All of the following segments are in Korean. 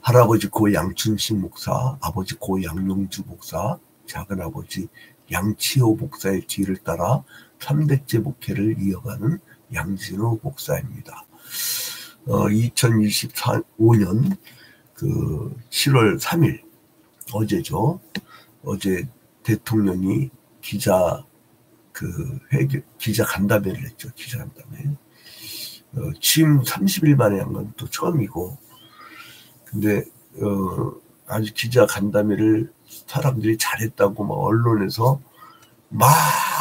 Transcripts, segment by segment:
할아버지 고 양춘식 목사, 아버지 고 양용주 목사, 작은아버지 양치호 목사의 뒤를 따라 3대째 목회를 이어가는 양진호 목사입니다. 2025년 그 7월 3일 어제죠. 어제 대통령이 기자 간담회를 했죠. 기자 간담회. 취임 30일 만에 한 건 또 처음이고, 근데 아주 기자 간담회를 사람들이 잘했다고 막 언론에서 막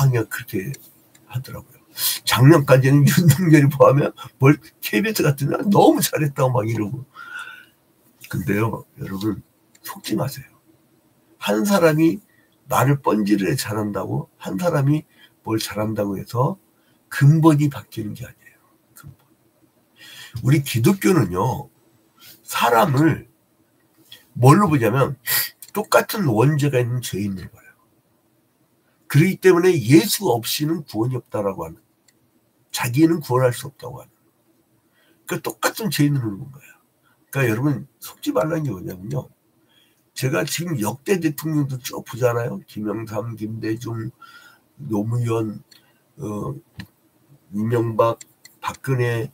그냥 그렇게 하더라고요. 작년까지는 윤석열이 포함하면 KBS 같은 데 너무 잘했다고 막 이러고. 근데요, 여러분 속지 마세요. 한 사람이 말을 뻔질을 잘한다고, 한 사람이 뭘 잘한다고 해서 근본이 바뀌는 게 아니에요. 근본. 우리 기독교는요, 사람을 뭘로 보자면 똑같은 원죄가 있는 죄인을 봐요. 그렇기 때문에 예수 없이는 구원이 없다라고 하는, 자기는 구원할 수 없다고 하는, 그러니까 똑같은 죄인을 보는 거예요. 그러니까 여러분 속지 말라는 게 뭐냐면요, 제가 지금 역대 대통령도 쭉 보잖아요. 김영삼, 김대중, 노무현, 이명박, 박근혜,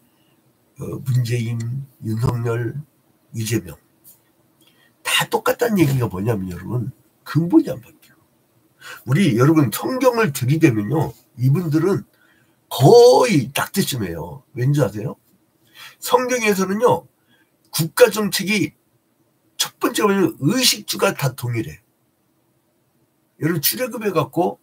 문재인, 윤석열, 이재명, 다 똑같다는 얘기가 뭐냐면 여러분, 근본이 안 바뀌어요. 우리 여러분 성경을 들이대면요, 이분들은 거의 낙태쯤이에요. 왠지 아세요? 성경에서는요, 국가 정책이 첫 번째 뭐냐면 의식주가 다 동일해. 여러분 출애굽해 갖고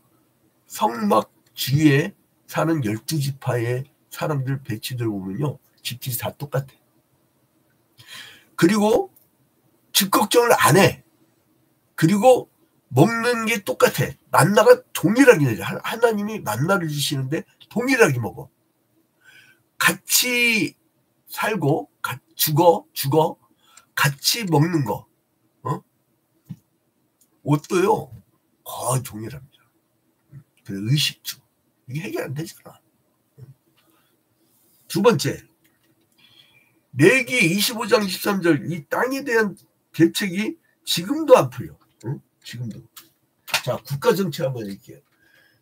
성막 주위에 사는 12지파의 사람들 배치들 보면요, 집들이 다 똑같아. 그리고 집 걱정을 안 해. 그리고 먹는 게 똑같아. 만나가 동일하게 되죠. 하나님이 만나를 주시는데 동일하게 먹어. 같이 살고 죽어 같이 먹는 거, 옷도요 거의 동일합니다. 그 의식주, 이게 해결 안 되잖아. 두 번째, 레위기 25장 23절 이 땅에 대한 대책이 지금도 안 풀려. 지금도. 자, 국가 정책 한번 얘기해요.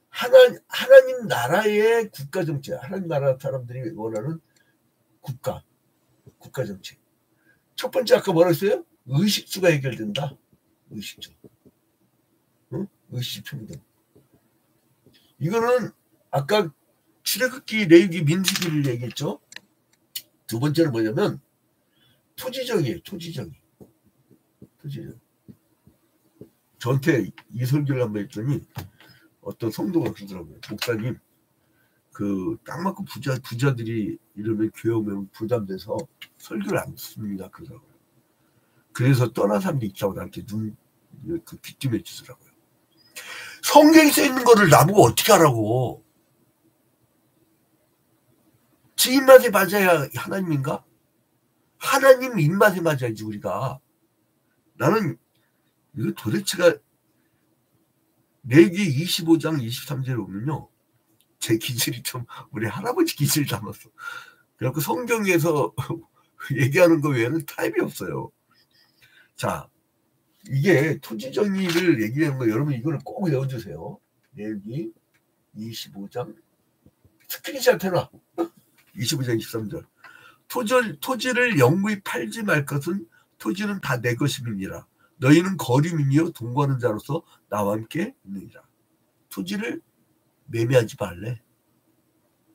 하나님 나라의 국가 정책, 하나님 나라 사람들이 원하는 국가 정책. 첫 번째 아까 뭐라 했어요? 의식주가 해결된다. 의식주. 의식 평등. 이거는 아까 출애굽기, 레위기, 민수기를 얘기했죠. 두 번째는 뭐냐면 토지정이에요. 토지정. 저한테 이 설교를 한번 했더니 어떤 성도가 그러더라고요. 목사님, 그 딱 맞고 부자들이 이러면 교회 오면 부담돼서 설교를 안 듣습니다. 그러더라고요. 그래서 떠난 사람도 있다고 나한테 귀띔해 주더라고요. 성경에 써 있는 거를 나보고 어떻게 하라고. 지 입맛에 맞아야 하나님인가? 하나님 입맛에 맞아야지 우리가. 나는 이거 도대체가 레위기 25장 23절에 보면요, 제 기질이 좀 우리 할아버지 기질 담았어. 그래갖고 성경에서 얘기하는 거 외에는 타입이 없어요. 자, 이게 토지 정의를 얘기하는 거, 여러분 이거를 꼭 외워주세요. 레위기 25장 스크린샷 해놔. 25장 23절. 토지를 영구히 팔지 말 것은 토지는 다 내 것임이니라. 너희는 거류민이요 동거하는 자로서 나와 함께 있느니라. 토지를 매매하지 말래.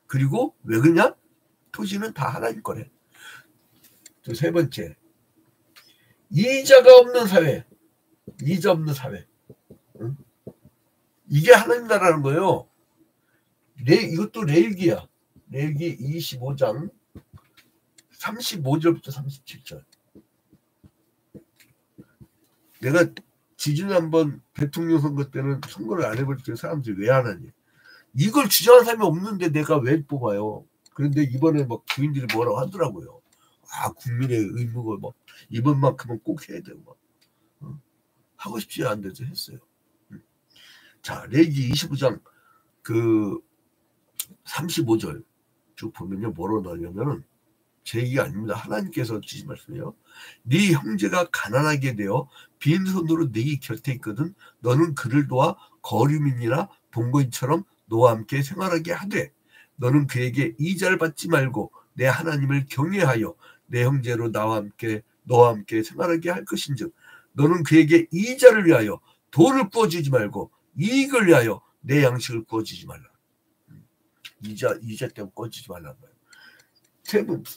그리고 왜 그러냐? 토지는 다 하나님 거래. 또 세 번째, 이자가 없는 사회. 이자 없는 사회. 응? 이게 하나님 나라는 거예요. 이것도 레위기야. 레위기 25장 35절부터 37절. 내가 지지난번 대통령 선거 때는 선거를 안 해볼 때 사람들이 왜 안 하니? 이걸 주장하는 사람이 없는데 내가 왜 뽑아요? 그런데 이번에 막 주인들이 뭐라고 하더라고요. 아, 국민의 의무가 막 이번만큼은 꼭 해야 되고 막. 하고 싶지 않은데도 했어요. 자, 레위기 25장 그 35절 쭉 보면요, 뭐로 나오냐면은 제 얘기가 아닙니다. 하나님께서 주신 말씀이에요. 네 형제가 가난하게 되어 빈손으로 네 곁에 있거든 너는 그를 도와 거류민이나 동거인처럼 너와 함께 생활하게 하되 너는 그에게 이자를 받지 말고 내 하나님을 경외하여 내 형제로 너와 함께 생활하게 할 것인즉 너는 그에게 이자를 위하여 돈을 구워주지 말고 이익을 위하여 내 양식을 구워주지 말라. 이자 때문에 구워주지 말란 말이에요.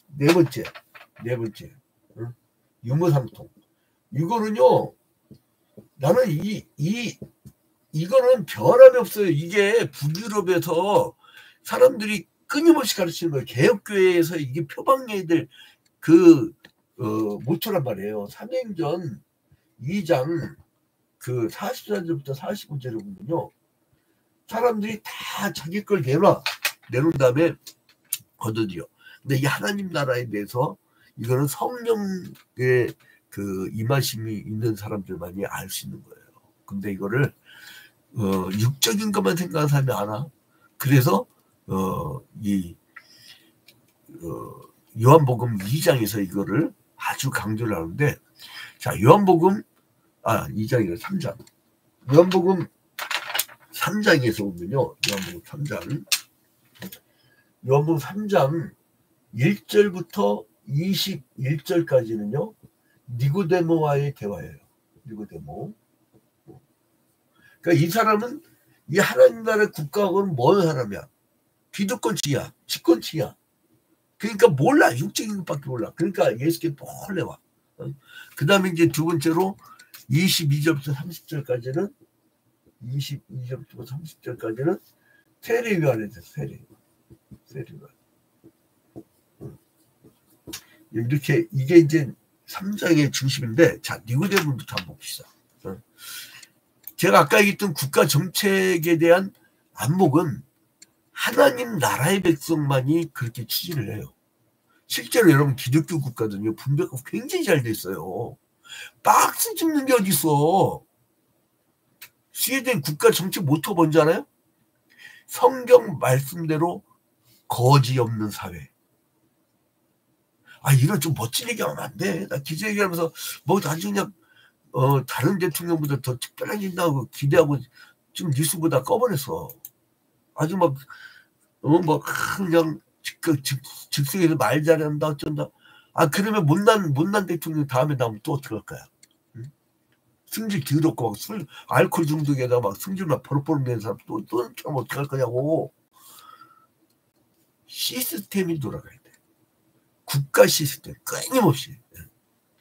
네 번째, 응? 유무상통. 이거는요, 나는 이거는 변함이 없어요. 이게 북유럽에서 사람들이 끊임없이 가르치는 거예요. 개혁교회에서 이게 표방해야 모토란 말이에요. 사도행전 2장 44절부터 45절에 보면요. 사람들이 다 자기 걸 내놓은 다음에 거둬들여. 근데 이 하나님 나라에 대해서 이거는 성령의 임하심이 있는 사람들만이 알 수 있는 거예요. 근데 이거를 육적인 것만 생각하는 사람이 알아. 그래서 요한복음 2장에서 이거를 아주 강조를 하는데, 자, 요한복음 2장이래 3장. 요한복음 3장에서 보면요. 요한복음 3장 1절부터 21절까지는요. 니고데모와의 대화예요. 니고데모. 그러니까 이 사람은 이 하나님 나라의 국가하고는 먼 사람이야. 기득권층이야. 집권층이야. 그러니까 몰라. 육적인 것밖에 몰라. 그러니까 예수께 몰래와. 그 다음에 이제 두 번째로 22절부터 30절까지는 세례요한에 대해서 세례요한. 이렇게 이게 이제 3장의 중심인데, 자, 니고데모부터 한번 봅시다. 제가 아까 얘기했던 국가 정책에 대한 안목은 하나님 나라의 백성만이 그렇게 추진을 해요. 실제로 여러분 기독교 국가들은요, 분배가 굉장히 잘 돼 있어요. 박스 찍는 게 어디 있어? 스웨덴 국가 정책 모토 뭔지 알아요? 성경 말씀대로 거지 없는 사회. 이런 좀 멋진 얘기하면 안 돼. 나 기자 얘기하면서 뭐 나중에 그냥 다른 대통령보다 더 특별해진다고 기대하고 지금 뉴스보다 꺼버렸어. 아주 막 그냥 즉석에서 말 잘한다 어쩐다. 그러면 못난 대통령 다음에 나오면 또 어떡할 거야? 응? 승질 더럽고 막 알코올 중독에다 막 승질 막 버럭버럭 내는 사람 또 하면 어떡할 거냐고. 시스템이 돌아가야 돼. 국가 시스템 끊임없이.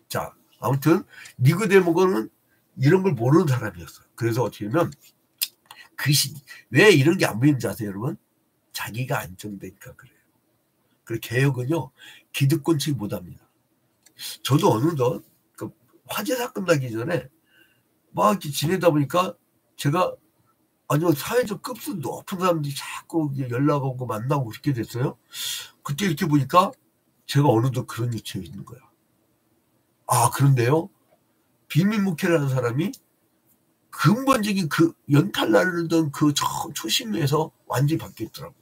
자, 아무튼 니고데모는 이런 걸 모르는 사람이었어. 그래서 어떻게 보면 왜 이런 게 안 보이는지 아세요, 여러분? 자기가 안정되니까 그래요. 그리고 개혁은요, 기득권층이 못합니다. 저도 어느덧 화재 사건 나기 전에 막 이렇게 지내다 보니까 제가 아주 사회적 급수 높은 사람들이 자꾸 연락 오고 만나고 그렇게 됐어요. 그때 이렇게 보니까 제가 어느덧 그런 위치에 있는 거야. 그런데요, 비밀목회라는 사람이 근본적인 연탈나르던 초심에서 완전히 바뀌었더라고.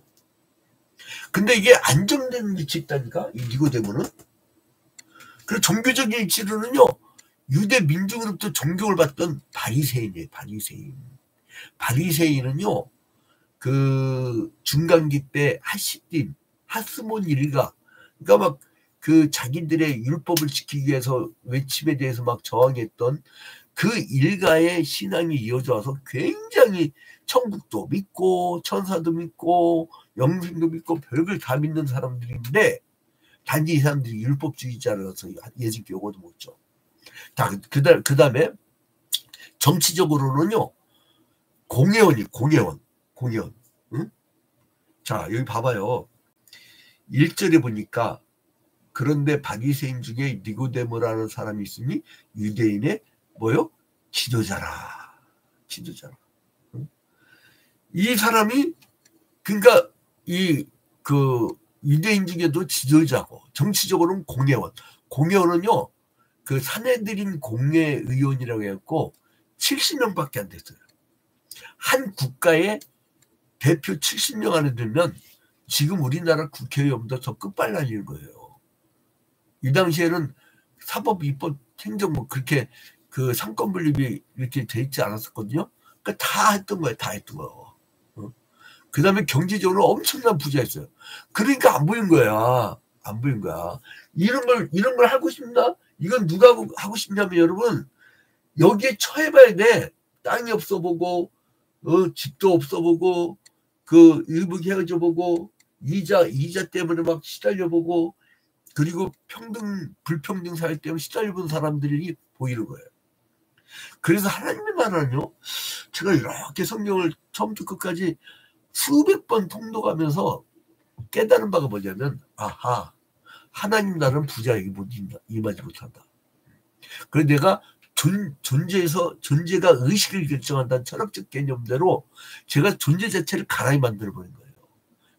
근데 이게 안정된 위치에 있다니까, 이 니고데모는. 그리고 종교적인 위치로는요, 유대 민중으로부터 존경을 받던 바리새인이에요. 바리새인은요, 중간기 때 하스몬 일가, 그러니까 막 자기들의 율법을 지키기 위해서 외침에 대해서 막 저항했던 그 일가의 신앙이 이어져 와서 굉장히 천국도 믿고 천사도 믿고 영생도 믿고 별걸 다 믿는 사람들인데, 단지 이 사람들이 율법주의자라서 예수께 요거도 못 줘. 그 다음에 정치적으로는요, 공회원. 응? 자, 여기 봐봐요. 1절에 보니까 그런데 바리새인 중에 니고데모라는 사람이 있으니 유대인의 지도자라. 응? 이 사람이 그러니까 유대인 중에도 지도자고 정치적으로는 공회원은요, 사내들인 공회의원이라고 해갖고 70명밖에 안 됐어요. 한 국가의 대표 70명 안에 들면 지금 우리나라 국회의원보다 더 끝발나는 거예요. 이 당시에는 사법, 입법, 행정 뭐 그렇게 그 상권 분립이 이렇게 돼 있지 않았었거든요. 그러니까 다 했던 거예요. 다 했던 거. 그 다음에 경제적으로 엄청난 부자였어요. 그러니까 안 보인 거야. 안 보인 거야. 이런 걸 하고 싶나? 이건 누가 하고 싶냐면 여러분, 여기에 처해봐야 돼. 땅이 없어 보고, 집도 없어 보고, 그 일부 헤어져 보고, 이자 때문에 막 시달려 보고, 그리고 불평등 사회 때문에 시달려 본 사람들이 보이는 거예요. 그래서 하나님의 나라는요, 제가 이렇게 성경을 처음부터 끝까지 수백 번 통독하면서 깨달은 바가 뭐냐면, 아하, 하나님 나라는 부자에게 임하지 못한다. 그래서 내가 존재가 의식을 결정한다는 철학적 개념대로 제가 존재 자체를 가라이 만들어버린 거예요.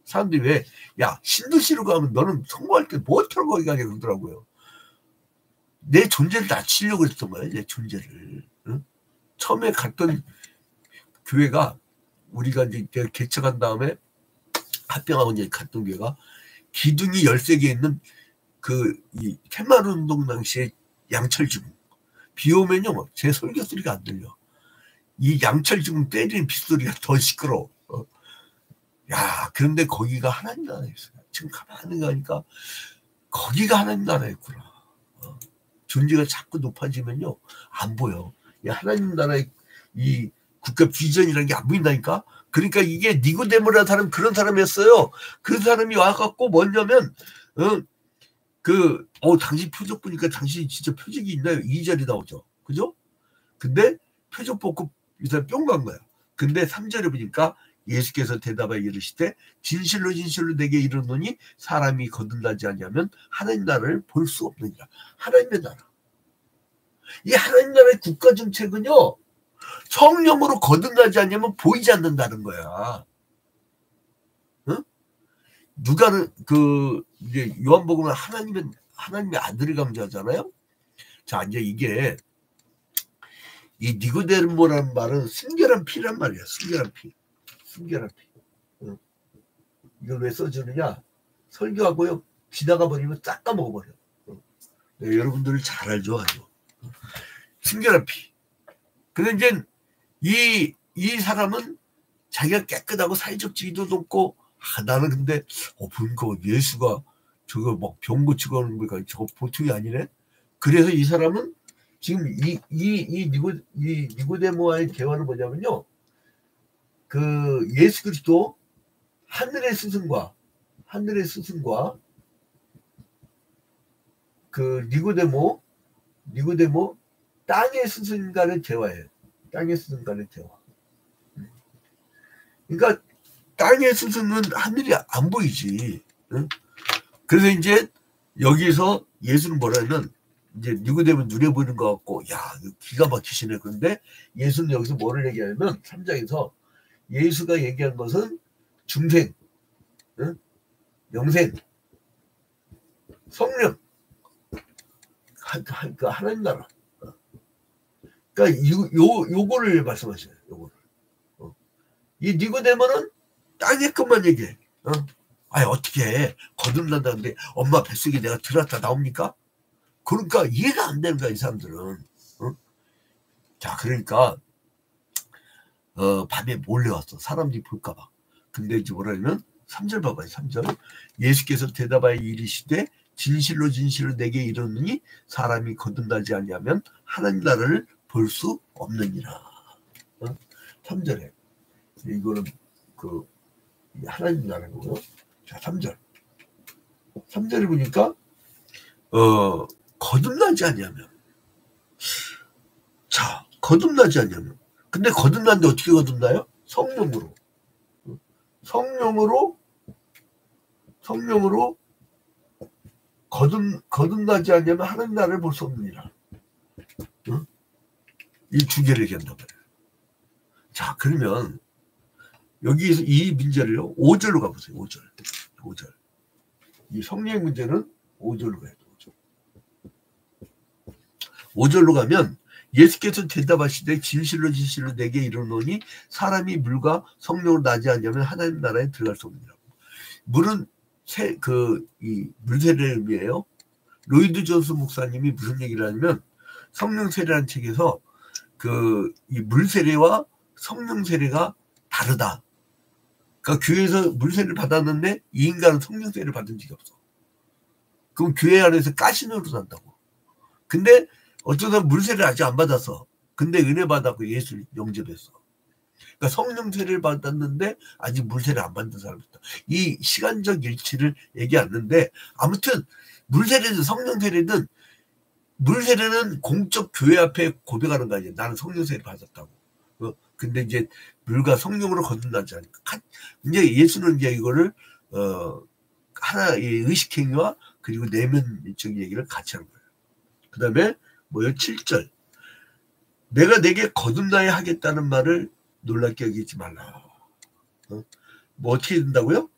사람들이 왜, 야, 신도시로 가면 너는 성공할 때 뭐하러 거기 가냐 그러더라고요. 내 존재를 낮추려고 했던 거예요, 내 존재를. 응? 처음에 갔던 교회가, 우리가 이제 개척한 다음에 합병하고 이제 갔던 교회가 기둥이 13개 있는 이 테마르 운동 당시에 양철지붕. 비 오면요, 제 설교 소리가 안 들려. 이 양철지붕 때리는 빗소리가 더 시끄러워. 야, 그런데 거기가 하나님 나라였어요. 지금 가만히 가니까 거기가 하나님 나라였구나. 존재가 자꾸 높아지면요, 안 보여. 이 하나님 나라의 이 국가 비전이라는 게 안 보인다니까? 그러니까 이게 니고데모라는 사람, 그런 사람이었어요. 그 사람이 와갖고 뭐냐면, 당신 표적 보니까 당신이 진짜 표적이 있나요? 2절이 나오죠. 그죠? 근데 표적 보고 이 사람 뿅 간 거야. 근데 3절에 보니까 예수께서 대답하여 이르시되 진실로 내게 이르노니 사람이 거듭나지 않으면 하나님 나라를 볼 수 없느니라. 하나님의 나라. 이 하나님 나라의 국가 정책은요, 성령으로 거듭나지 않으면 보이지 않는다는 거야. 응? 누가는 이제 요한복음은 하나님의 아들을 강조하잖아요. 자, 이제 이게 이 니고데모라는 말은 순결한 피란 말이야. 순결한 피. 응. 이걸 왜 써주느냐? 설교하고요, 지나가 버리면 싹 까먹어버려. 응. 네, 여러분들 잘 알죠, 아주. 순결한 피. 근데 이제 이 사람은 자기가 깨끗하고 사회적 지위도 높고, 나는 근데 보니까 예수가 저거 막 병 고치고 하는 거니까 저거 보통이 아니네. 그래서 이 사람은 지금 이 니고데모와의 대화는 뭐냐면요, 그 예수 그리스도 하늘의 스승과 그 니고데모 땅의 스승과의 대화예요. 땅의 스승과의 대화. 그러니까 땅의 스승은 하늘이 안 보이지. 응? 그래서 이제 여기서 예수는 뭐라면, 이제 니고데모는 눈에 보이는 것 같고, 야, 기가 막히시네. 그런데 예수는 여기서 뭐를 얘기하냐면 3장에서 예수가 얘기한 것은 중생, 응? 영생, 성령, 하나님 나라. 그러니까 요거를 말씀하셔요. 요거를. 이 니고데모는 땅의 것만 얘기해. 아니, 어떻게 거듭난다는데 엄마 뱃속에 내가 들어갔다 나옵니까? 그러니까 이해가 안 되는 거야, 이 사람들은. 자, 그러니까 밤에 몰래 왔어. 사람들이 볼까봐. 근데 이제 뭐라면 3절 봐봐요. 3절. 예수께서 대답하여 이르시되 진실로 내게 이르노니 사람이 거듭나지 아니하면 하나님 나라를 볼 수 없느니라. 3절에. 이거는 하나님 나라고요. 자, 3절. 3절에 보니까 거듭나지 아니하면. 자, 거듭나지 아니하면. 근데 거듭났는데 어떻게 거듭나요? 성령으로 거듭나지 않으면 하나님 나라를 볼 수 없느니라. 이 두 개를 얘기한단 말이에요. 자, 그러면 여기에서 이 문제를요, 5절로 가보세요. 5절. 이 성령의 문제는 5절로 가야 돼요. 5절로 가면 예수께서 대답하시되 진실로 내게 이르노니 사람이 물과 성령으로 나지 않으면 하나님 나라에 들어갈 수 없느니라. 물은 이 물세례의 의미예요. 로이드 존스 목사님이 무슨 얘기를 하냐면 성령 세례라는 책에서 이 물 세례와 성령 세례가 다르다. 그러니까 교회에서 물 세례를 받았는데 이 인간은 성령 세례를 받은 적이 없어. 그럼 교회 안에서 가시노로 산다고. 근데 어쩌다 물 세례를 아직 안 받았어. 근데 은혜 받았고 예수를 영접했어. 그러니까 성령 세례를 받았는데 아직 물 세례 안 받은 사람이 있다. 이 시간적 일치를 얘기하는데 아무튼 물 세례든 성령 세례든 물 세례는 공적 교회 앞에 고백하는 거 아니야. 나는 성령 세례 받았다고. 근데 이제 물과 성령으로 거듭나지 않으니까. 이제 예수는 이제 이거를 하나의 의식행위와 그리고 내면적인 얘기를 같이 하는 거예요. 그 다음에 뭐요? 7절. 내가 내게 거듭나야 하겠다는 말을 놀랍게 여기지 말라. 뭐 어떻게 된다고요?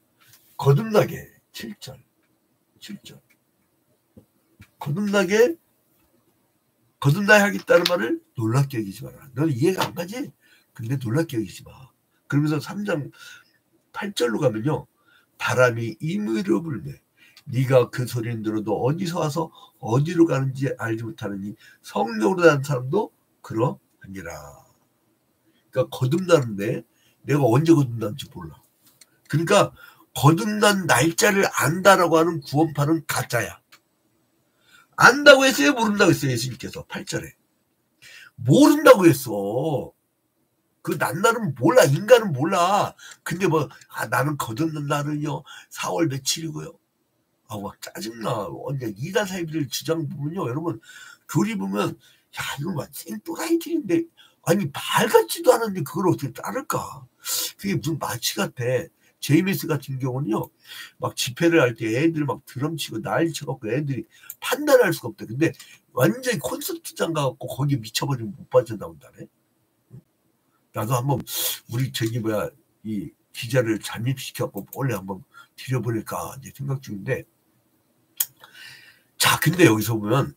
거듭나게. 7절. 거듭나야 하겠다는 말을 놀랍게 여기지 마라. 넌 이해가 안 가지? 근데 놀랍게 여기지 마. 그러면서 3장 8절로 가면요. 바람이 임의로 불매. 네가 그 소리는 들어도 어디서 와서 어디로 가는지 알지 못하느니 성령으로 난 사람도 그러하니라. 그러니까 거듭나는데 내가 언제 거듭난지 몰라. 그러니까 거듭난 날짜를 안다라고 하는 구원파는 가짜야. 안다고 했어요? 모른다고 했어요? 예수님께서 8절에. 모른다고 했어. 그 난날은 몰라. 인간은 몰라. 근데 나는 거듭난 날은요 4월 며칠이고요. 막 짜증나. 언제 이단 사이비를 주장 보면요. 여러분 교리 보면 야 이거 막 생또라이들인데 아니 말 같지도 않은데 그걸 어떻게 따를까. 그게 무슨 마치 같아. 제이메스 같은 경우는요. 막 집회를 할 때 애들 막 드럼 치고 난리 쳐갖고 애들이 판단할 수가 없대. 근데 완전히 콘서트장 가갖고 거기 미쳐버리면 못 빠져나온다네. 나도 한번 우리 이 기자를 잠입시켜갖고 원래 한번 들여보낼까 이제 생각 중인데. 자, 근데 여기서 보면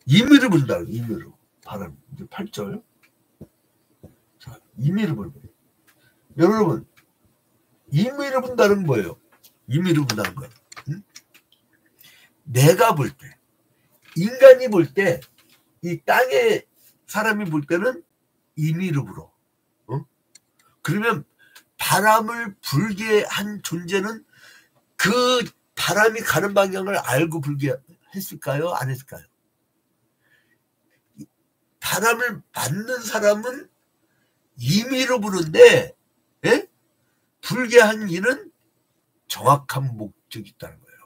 임의를 분다. 임의로. 바람. 이제 8절. 자, 임의를 분다. 여러분 임의를 분다는 뭐예요? 임의를 분다는 거예요. 응? 내가 볼 때, 인간이 볼 때, 이 땅에 사람이 볼 때는 임의로 불어. 그러면 바람을 불게 한 존재는 그 바람이 가는 방향을 알고 불게 했을까요? 안 했을까요? 바람을 맞는 사람은 임의로 부는데, 예? 불게 한 이는 정확한 목적이 있다는 거예요.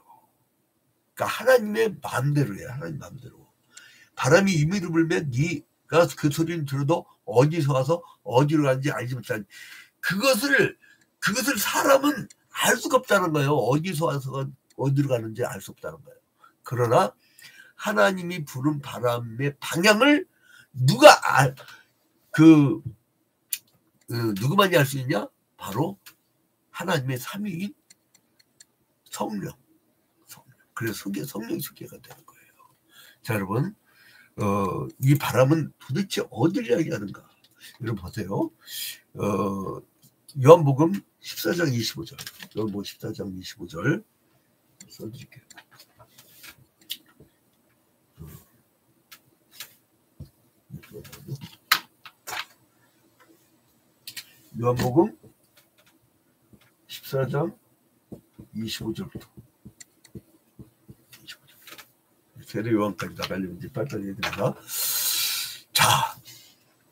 그러니까 하나님의 마음대로예요. 하나님 마음대로. 바람이 임의로 불면 네가 그 소리를 들어도 어디서 와서 어디로 가는지 알지 못하는 그것을 사람은 알 수가 없다는 거예요. 어디서 와서 어디로 가는지 알 수 없다는 거예요. 그러나 하나님이 부른 바람의 방향을 누구만이 알 수 있냐? 바로 하나님의 삼위인 성령. 그래서 성령이 소개가 되는 거예요. 자, 여러분, 이 바람은 도대체 어디를 이야기하는가? 여러분 보세요. 요한복음 14장 25절. 요한복음 14장 25절 써드릴게요. 요한복음 14장 25절부터 세례 요한까지 나가려면 이제 빨리빨리 해야 됩니다. 자,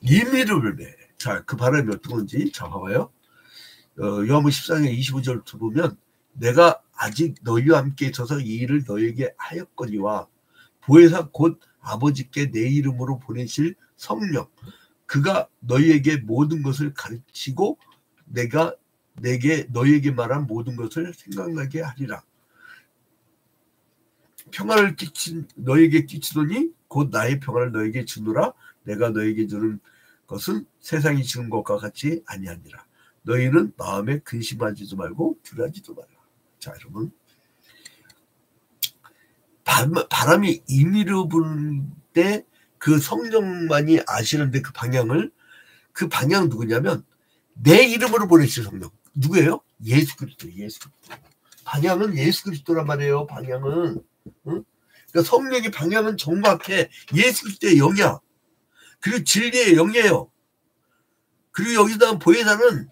임의를 불매. 자, 그 바람이 어떤 건지 자 봐봐요. 요한복음 14장 25절부터 보면 내가 아직 너희와 함께 있어서 이 일을 너희에게 하였거니와 보혜사 곧 아버지께 내 이름으로 보내실 성령 그가 너희에게 모든 것을 가르치고 내가 너희에게 말한 모든 것을 생각나게 하리라. 평화를 너희에게 끼치더니 곧 나의 평화를 너희에게 주노라. 내가 너희에게 주는 것은 세상이 주는 것과 같이 아니하니라. 너희는 마음에 근심하지도 말고 불하지도 말라. 자, 여러분, 바람이 임의로 부는 때 그 성령만이 아시는데 그 방향 누구냐면 내 이름으로 보내실 성령. 누구예요? 예수 그리스도. 방향은 예수 그리스도란 말이에요. 방향은. 응? 그러니까 그러니까 성령의 방향은 정확해. 예수 그리스도의 영이야. 그리고 진리의 영이에요. 그리고 여기다 보혜사는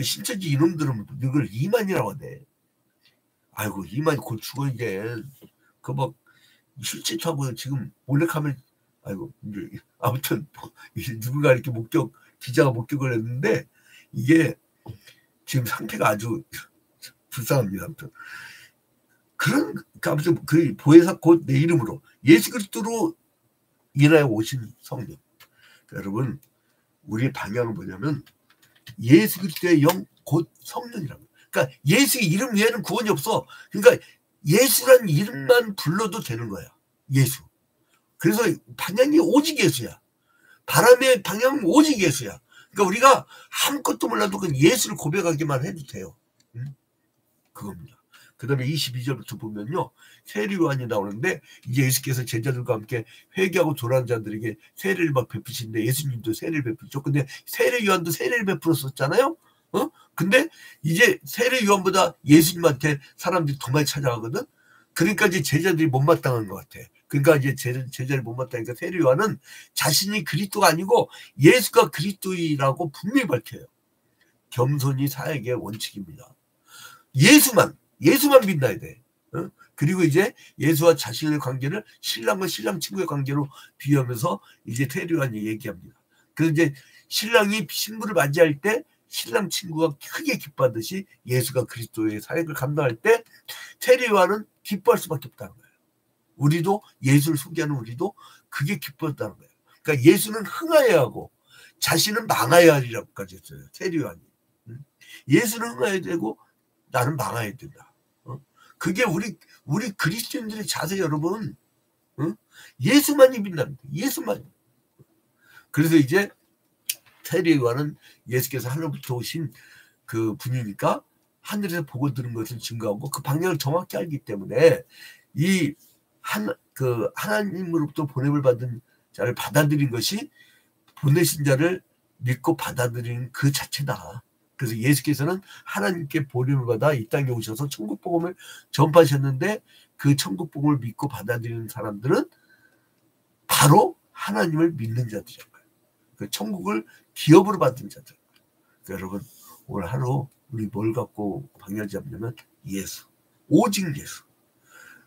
신천지 이놈들은 이걸 이만이라고 하네. 아이고 이만이 곧 죽어 이제. 그 막 실질하고 지금 몰래카메라. 아이고 이제 아무튼 누군가 이렇게 기자가 목격을 했는데 이게 지금 상태가 아주 불쌍합니다. 아무튼 아무튼 그 보혜사 곧 내 이름으로 예수 그리스도로 인하여 오신 성령. 여러분 우리의 방향은 뭐냐면 예수 그리스도의 영 곧 성령이라고. 그러니까 예수의 이름 외에는 구원이 없어. 그러니까 예수란 이름만 불러도 되는 거야. 예수. 그래서 방향이 오직 예수야. 바람의 방향은 오직 예수야. 그러니까 우리가 아무것도 몰라도 그 예수를 고백하기만 해도 돼요. 그겁니다. 그 다음에 22절부터 보면요. 세례요한이 나오는데 이제 예수께서 제자들과 함께 회개하고 돌아온 자들에게 세례를 막 베푸시는데 예수님도 세례를 베푸셨죠. 근데 세례요한도 세례를 베풀었었잖아요. 근데 이제 세례요한보다 예수님한테 사람들이 더 많이 찾아가거든. 그러니까 이제 제자들이 못마땅한 것 같아. 그러니까 이제 제자를 못마땅하니까 세례요한은 자신이 그리스도가 아니고 예수가 그리스도이라고 분명히 밝혀요. 겸손이 사역의 원칙입니다. 예수만 믿나야 돼. 그리고 이제 예수와 자신의 관계를 신랑과 신랑 친구의 관계로 비유하면서 이제 세례요한이 얘기합니다. 그래서 이제 신랑이 신부를 맞이할 때 신랑 친구가 크게 기뻐하듯이 예수가 그리스도의 사역을 감당할 때 세례요한은 기뻐할 수밖에 없다는 거예요. 우리도 예수를 소개하는 우리도 그게 기뻤다는 거예요. 그러니까 예수는 흥하여야 하고 자신은 망하여야 하리라고까지 했어요. 세례요한이. 예수는 흥하여야 되고 나는 망하여야 된다. 그게 우리 그리스도인들의 자세 여러분. 예수만이 빛납니다. 예수만. 그래서 이제 세례요한은 예수께서 하늘부터 오신 그 분이니까 하늘에서 보고 들은 것을 증거하고 그 방향을 정확히 알기 때문에 이 하나님으로부터 보냄을 받은 자를 받아들인 것이 보내신 자를 믿고 받아들이는 그 자체다. 그래서 예수께서는 하나님께 보냄을 받아 이 땅에 오셔서 천국 복음을 전파하셨는데 그 천국 복음을 믿고 받아들이는 사람들은 바로 하나님을 믿는 자들이란 거예요. 그 천국을 기업으로 받은 자들. 그러니까 여러분 오늘 하루 우리 뭘 갖고 방향 잡냐면 예수. 오직 예수.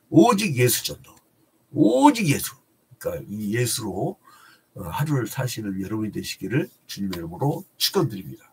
오직 예수 전도. 오직 예수. 그러니까 이 예수로 하루를 사시는 여러분이 되시기를 주님의 이름으로 축원드립니다.